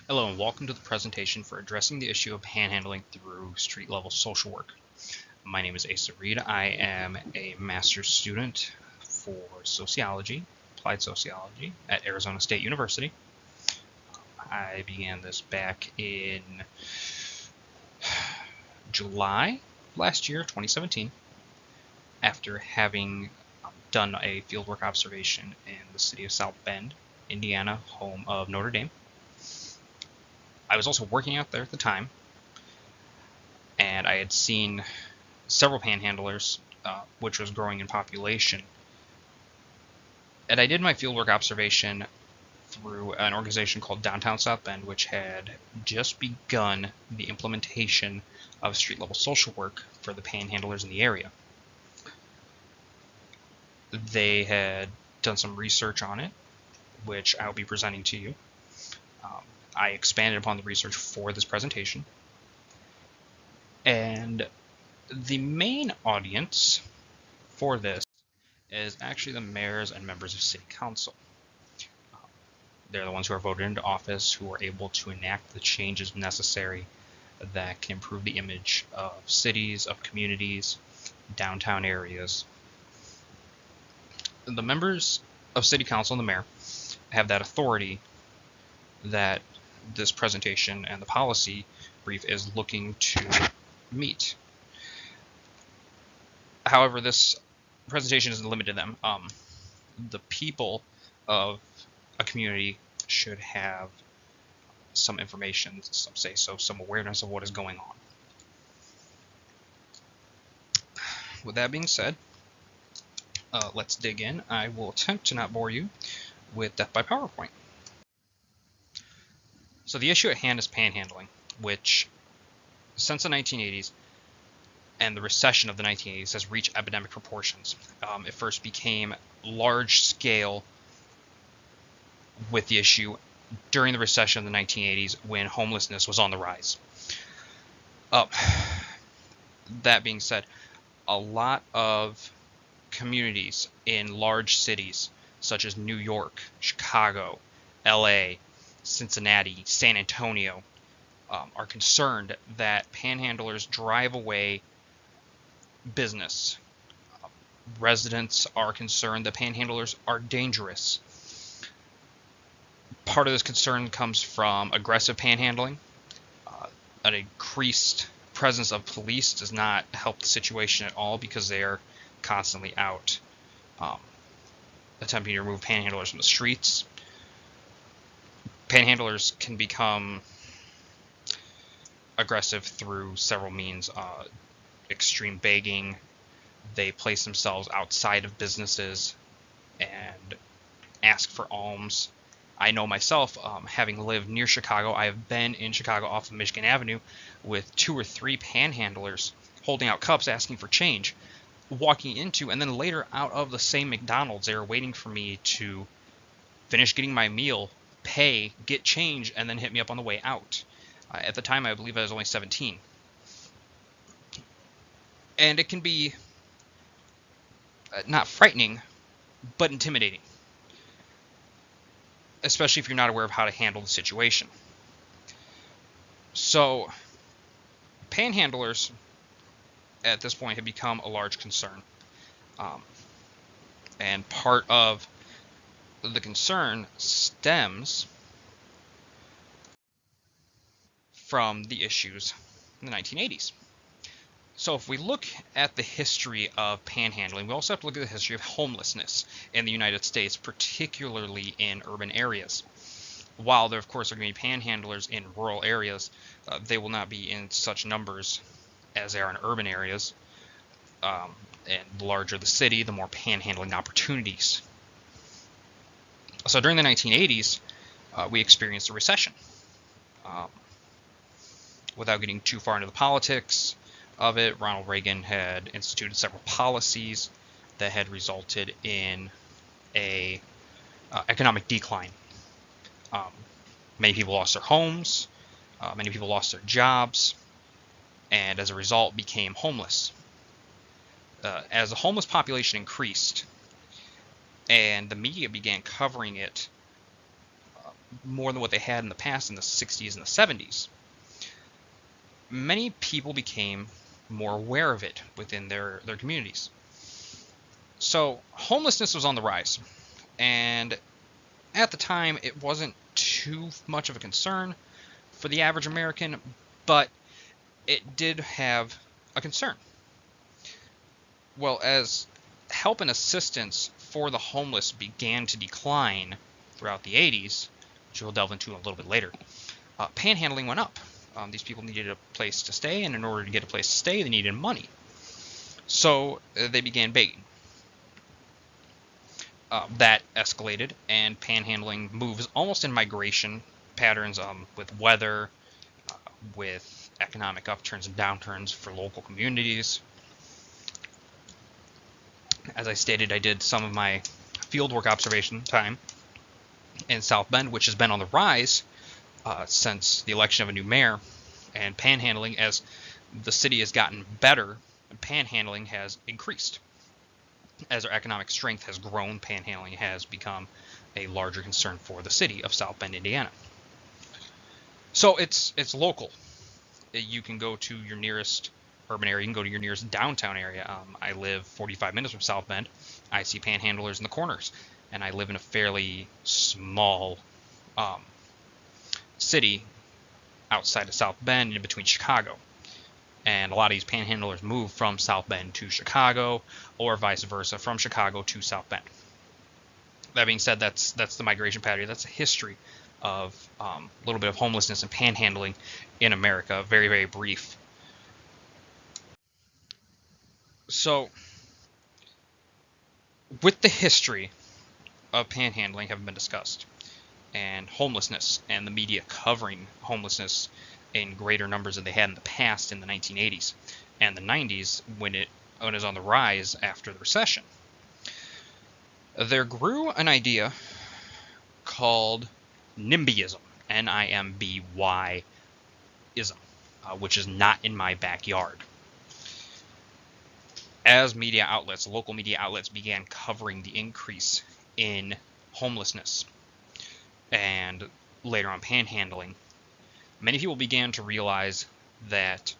Hello and welcome to the presentation for addressing the issue of panhandling through street-level social work. My name is Asa Reed. I am a master's student for sociology, applied sociology at Arizona State University. I began this back in July last year, 2017, after having done a fieldwork observation in the city of South Bend, Indiana, home of Notre Dame. I was also working out there at the time, and I had seen several panhandlers, which was growing in population. And I did my fieldwork observation through an organization called Downtown South Bend, which had just begun the implementation of street-level social work for the panhandlers in the area. They had done some research on it, which I'll be presenting to you. I expanded upon the research for this presentation. And the main audience for this is actually the mayors and members of city council. They're the ones who are voted into office, who are able to enact the changes necessary that can improve the image of cities, of communities, downtown areas. The members of city council and the mayor have that authority that this presentation and the policy brief is looking to meet. However, this presentation isn't limited to them. The people of a community should have some information, some awareness of what is going on. With that being said, let's dig in. I will attempt to not bore you with death by PowerPoint. So the issue at hand is panhandling, which since the 1980s and the recession of the 1980s has reached epidemic proportions. It first became large scale with the issue during the recession of the 1980s when homelessness was on the rise. That being said, a lot of communities in large cities such as New York, Chicago, LA, Cincinnati, San Antonio are concerned that panhandlers drive away business. Residents are concerned that panhandlers are dangerous. Part of this concern comes from aggressive panhandling. An increased presence of police does not help the situation at all because they are constantly out attempting to remove panhandlers from the streets. Panhandlers can become aggressive through several means. Extreme begging. They place themselves outside of businesses and ask for alms. I know myself, having lived near Chicago, I have been in Chicago off of Michigan Avenue with 2 or 3 panhandlers holding out cups asking for change, walking into and then later out of the same McDonald's. They were waiting for me to finish getting my meal, pay, get change, and then hit me up on the way out. At the time, I believe I was only 17. And it can be not frightening, but intimidating, especially if you're not aware of how to handle the situation. So, panhandlers at this point have become a large concern. And part of the concern stems from the issues in the 1980s. So if we look at the history of panhandling, we also have to look at the history of homelessness in the United States, particularly in urban areas. While there, of course, are going to be panhandlers in rural areas, they will not be in such numbers as they are in urban areas. And the larger the city, the more panhandling opportunities. So during the 1980s, we experienced a recession. Without getting too far into the politics of it, Ronald Reagan had instituted several policies that had resulted in a economic decline. Many people lost their homes, many people lost their jobs, and as a result became homeless. As the homeless population increased and the media began covering it more than what they had in the past in the 60s and the 70s, many people became more aware of it within their communities. So homelessness was on the rise, and at the time it wasn't too much of a concern for the average American, but it did have a concern. Well, as help and assistance for the homeless began to decline throughout the 80s, which we'll delve into a little bit later, panhandling went up. These people needed a place to stay, and in order to get a place to stay, they needed money. So they began begging. That escalated, and panhandling moves almost in migration patterns with weather, with economic upturns and downturns for local communities. As I stated, I did some of my fieldwork observation time in South Bend, which has been on the rise since the election of a new mayor, and panhandling, as the city has gotten better, panhandling has increased. As our economic strength has grown, panhandling has become a larger concern for the city of South Bend, Indiana. So it's local. You can go to your nearest urban area. You can go to your nearest downtown area. I live 45 minutes from South Bend. I see panhandlers in the corners, and I live in a fairly small city outside of South Bend, in between Chicago. And a lot of these panhandlers move from South Bend to Chicago, or vice versa, from Chicago to South Bend. That being said, that's the migration pattern. That's a history of a little bit of homelessness and panhandling in America. Very, very brief. So, with the history of panhandling having been discussed, and homelessness, and the media covering homelessness in greater numbers than they had in the past in the 1980s and the 90s, when it was on the rise after the recession, there grew an idea called NIMBYism, NIMBY-ism, which is not in my backyard. As media outlets, local media outlets, began covering the increase in homelessness and later on panhandling, many people began to realize that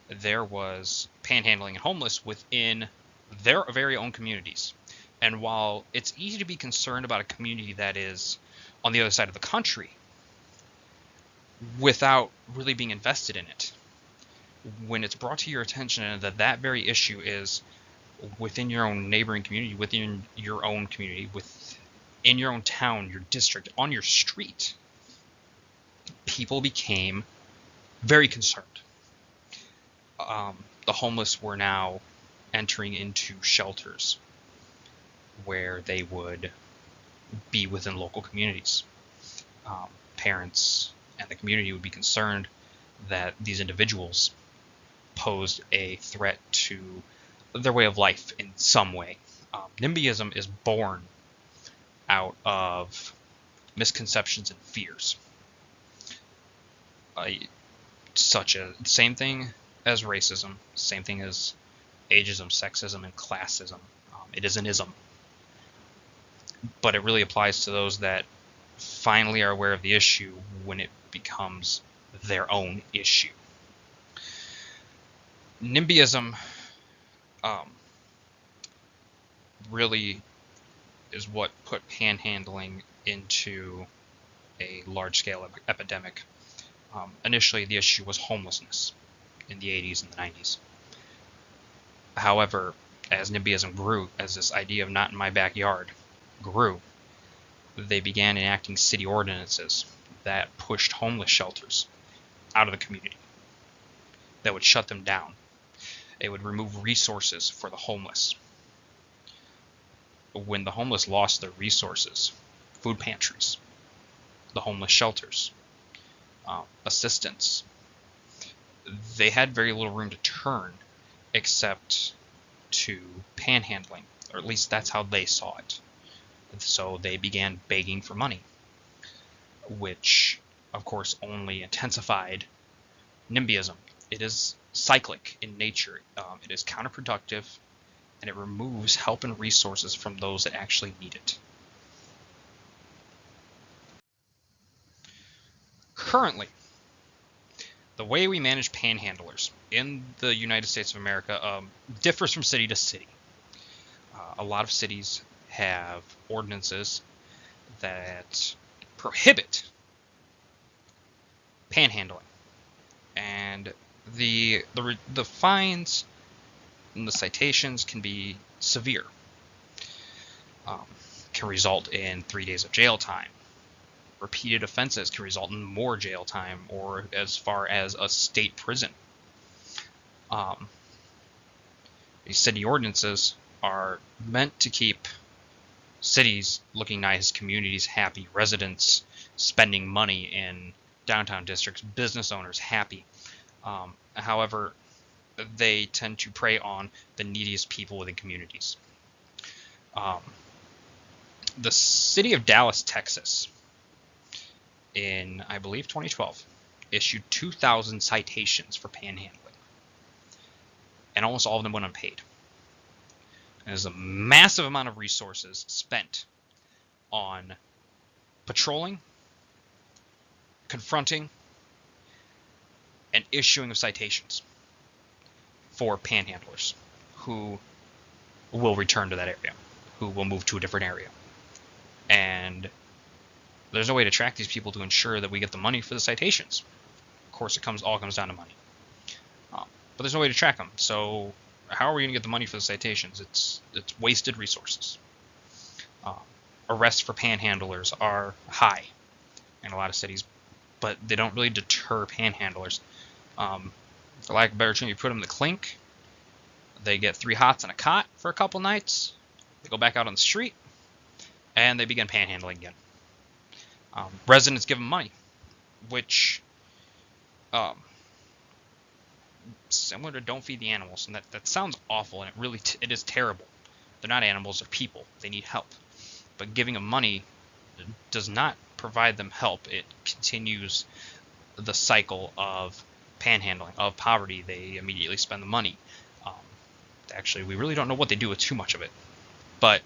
there was panhandling and homeless within their very own communities. And while it's easy to be concerned about a community that is on the other side of the country without really being invested in it, when it's brought to your attention that that very issue is within your own neighboring community, within your own community, in your own town, your district, on your street, people became very concerned. The homeless were now entering into shelters where they would be within local communities. Parents and the community would be concerned that these individuals posed a threat to their way of life in some way. NIMBYism is born out of misconceptions and fears, such as the same thing as racism, same thing as ageism, sexism, and classism. It is an ism, but it really applies to those that finally are aware of the issue when it becomes their own issue. NIMBYism really is what put panhandling into a large-scale epidemic. Initially, the issue was homelessness in the 80s and the 90s. However, as NIMBYism grew, as this idea of not in my backyard grew, they began enacting city ordinances that pushed homeless shelters out of the community, that would shut them down. It would remove resources for the homeless. When the homeless lost their resources, food pantries, the homeless shelters, assistance, they had very little room to turn except to panhandling, or at least that's how they saw it. So they began begging for money, which of course only intensified NIMBYism. It is cyclic in nature. It is counterproductive, and it removes help and resources from those that actually need it. currently, the way we manage panhandlers in the United States of America differs from city to city. A lot of cities have ordinances that prohibit panhandling, and the fines and the citations can be severe. Can result in 3 days of jail time. Repeated offenses can result in more jail time, or as far as a state prison. These city ordinances are meant to keep cities looking nice, communities happy, residents spending money in downtown districts, business owners happy. However, they tend to prey on the neediest people within communities. The city of Dallas, Texas, in, I believe, 2012, issued 2,000 citations for panhandling, and almost all of them went unpaid. And there's a massive amount of resources spent on patrolling, confronting, and issuing of citations for panhandlers who will return to that area, who will move to a different area. And there's no way to track these people to ensure that we get the money for the citations. Of course, it all comes down to money. But there's no way to track them. So how are we going to get the money for the citations? It's wasted resources. Arrests for panhandlers are high in a lot of cities, but they don't really deter panhandlers. For lack of a better term, you put them in the clink, they get 3 hots and a cot for a couple nights, they go back out on the street, and they begin panhandling again. Residents give them money, which similar to don't feed the animals, and that sounds awful, and it is terrible. They're not animals, they're people. They need help. But giving them money does not provide them help. It continues the cycle of panhandling, of poverty. They immediately spend the money. Actually, we really don't know what they do with too much of it. But,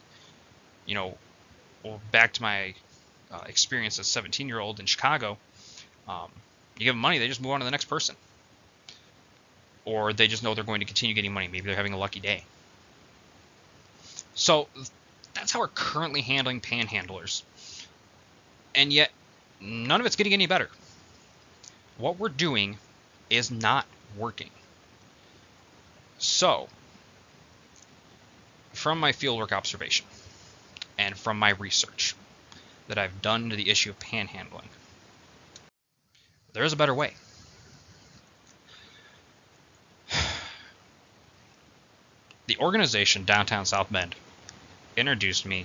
back to my experience as a 17-year-old in Chicago, you give them money, they just move on to the next person. Or they just know they're going to continue getting money. Maybe they're having a lucky day. So that's how we're currently handling panhandlers. And yet, none of it's getting any better. What we're doing is not working. So, from my fieldwork observation and from my research that I've done to the issue of panhandling, there is a better way. The organization Downtown South Bend introduced me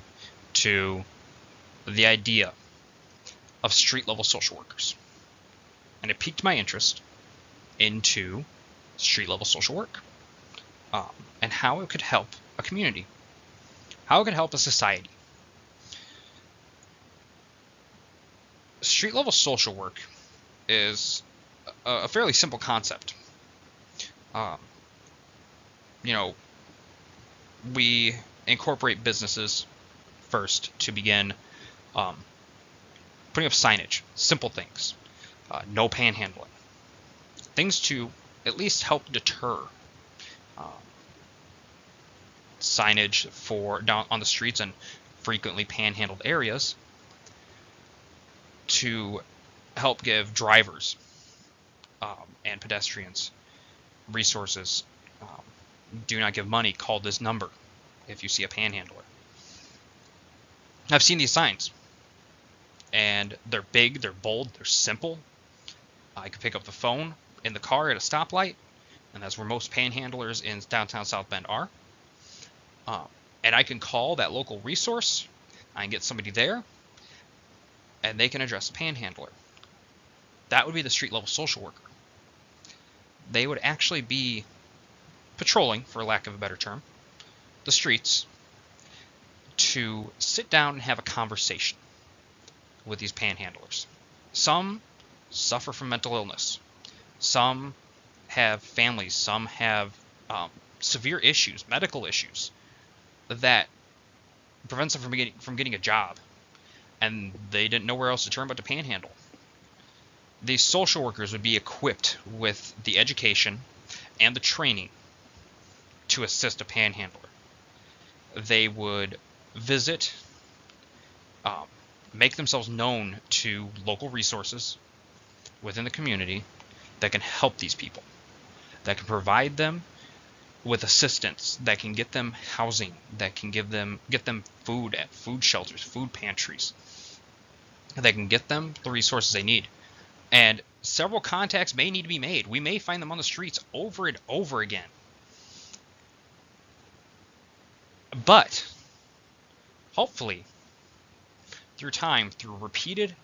to the idea of street-level social workers. And it piqued my interest into street-level social work and how it could help a community, how it could help a society. Street-level social work is a fairly simple concept. We incorporate businesses first to begin putting up signage, simple things, no panhandling, things to at least help deter signage for down on the streets and frequently panhandled areas, to help give drivers and pedestrians resources. Do not give money, call this number if you see a panhandler. I've seen these signs, and they're big, they're bold, they're simple. I could pick up the phone in the car at a stoplight, and that's where most panhandlers in downtown South Bend are. And I can call that local resource, I can get somebody there, and they can address a panhandler. That would be the street level social worker. They would actually be patrolling, for lack of a better term, the streets to sit down and have a conversation with these panhandlers. Some suffer from mental illness. Some have families. Some have severe issues, medical issues, that prevents them from getting a job. And they didn't know where else to turn but to panhandle. These social workers would be equipped with the education and the training to assist a panhandler. They would visit, um, make themselves known to local resources within the community that can help these people, that can provide them with assistance, that can get them housing, that can get them food at food shelters, food pantries, that can get them the resources they need. And several contacts may need to be made. We may find them on the streets over and over again. But hopefully, through time, through repeated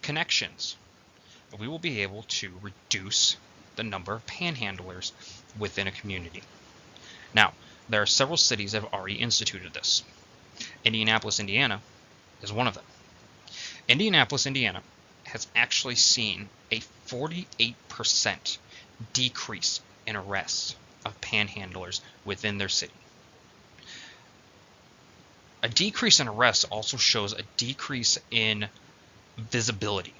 connections, we will be able to reduce the number of panhandlers within a community. Now, there are several cities that have already instituted this. Indianapolis, Indiana is one of them. Indianapolis, Indiana has actually seen a 48% decrease in arrests of panhandlers within their city. A decrease in arrests also shows a decrease in visibility,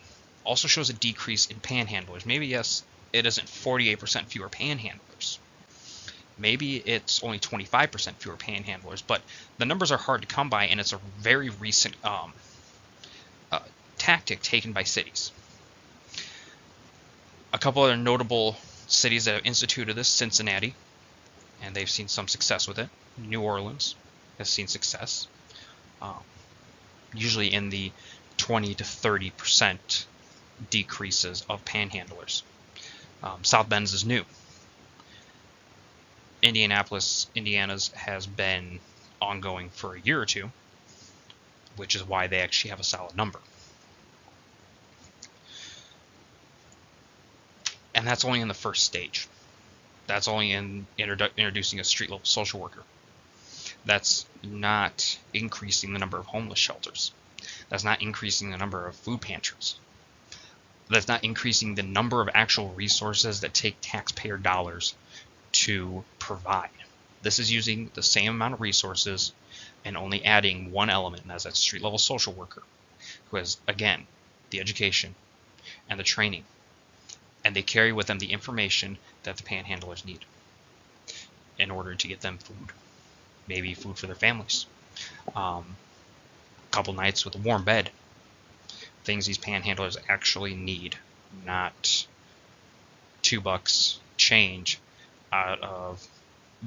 also shows a decrease in panhandlers. Maybe, yes, it isn't 48% fewer panhandlers. Maybe it's only 25% fewer panhandlers, but the numbers are hard to come by, and it's a very recent tactic taken by cities. A couple other notable cities that have instituted this: Cincinnati, and they've seen some success with it. New Orleans has seen success, usually in the 20 to 30% decreases of panhandlers. South Bend's is new. Indianapolis, Indiana's has been ongoing for a year or two, which is why they actually have a solid number. And that's only in the first stage. That's only in introducing a street level social worker. That's not increasing the number of homeless shelters. That's not increasing the number of food pantries. That's not increasing the number of actual resources that take taxpayer dollars to provide. This is using the same amount of resources and only adding one element, and that's that street level social worker, who has, again, the education and the training, and they carry with them the information that the panhandlers need in order to get them food, maybe food for their families, a couple nights with a warm bed, things these panhandlers actually need, not $2 change out of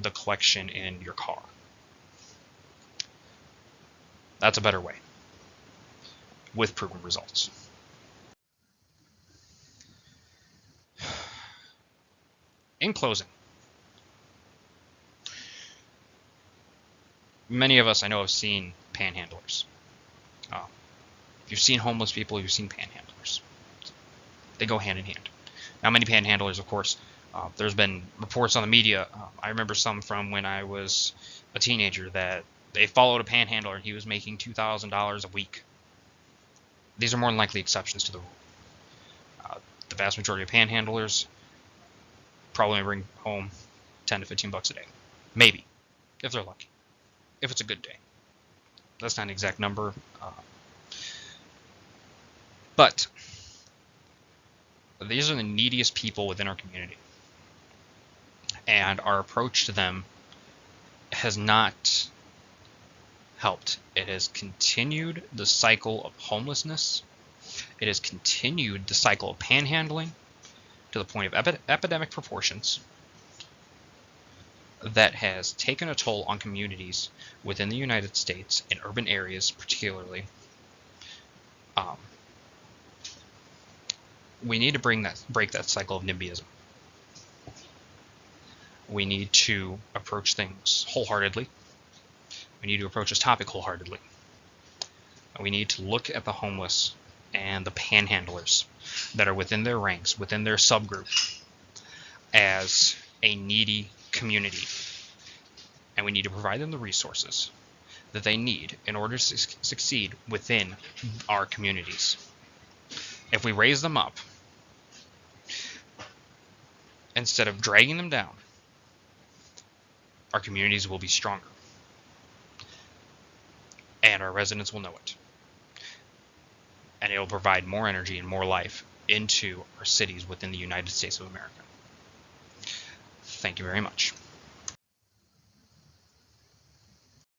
the collection in your car. That's a better way, with proven results. In closing, many of us I know have seen panhandlers. If you've seen homeless people, you've seen panhandlers. They go hand in hand. Now, many panhandlers, of course, there's been reports on the media. I remember some from when I was a teenager that they followed a panhandler and he was making $2,000 a week. These are more than likely exceptions to the rule. The vast majority of panhandlers probably bring home $10 to $15 a day. Maybe, if they're lucky. If it's a good day. That's not an exact number. But these are the neediest people within our community. And our approach to them has not helped. It has continued the cycle of homelessness. It has continued the cycle of panhandling to the point of epidemic proportions that has taken a toll on communities within the United States, in urban areas particularly. We need to break that cycle of NIMBYism. We need to approach things wholeheartedly. We need to approach this topic wholeheartedly. We need to look at the homeless and the panhandlers that are within their ranks, within their subgroup, as a needy community. And we need to provide them the resources that they need in order to succeed within our communities. If we raise them up, instead of dragging them down, our communities will be stronger. And our residents will know it. and it will provide more energy and more life into our cities within the United States of America. Thank you very much.